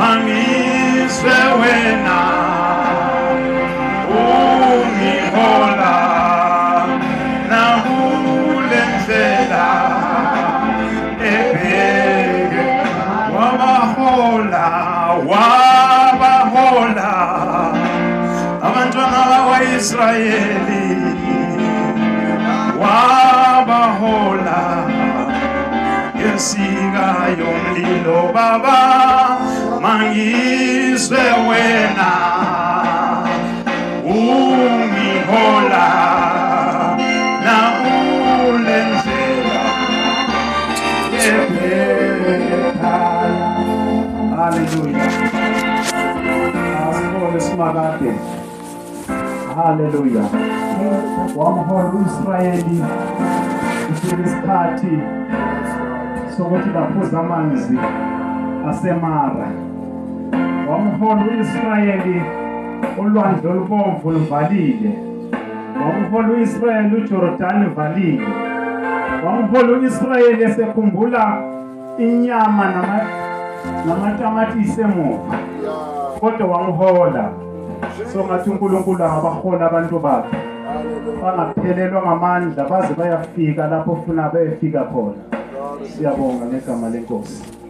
mangizwe wena ungihola nakule ndlela ebheke wabahola abantwana bakwa-Israyeli wabahola ngensika yomlilo baba mangizwe wena ungihola nakule ndlela ekhaya. Haleluya. Asibone simakade. Haleluya. Wamhola u-Israyeli kufika isikhathi sokuthi baphuza amanzi aseMara. Wamhola u-Israyeli ulwandle olubomvu luvalile. Wamhola u-Israyeli uJordani uvalile. Wamhola u-Israyeli esekhumbula inyama namatamatisi emuva. Kodwa wamhola. So ngathi uNkulunkulu angabahola abantu bakhe. Bangaphelelwa ngamandla baze bayafika lapho ufuna beyefika khona. Siyabonga ngegama leNkosi.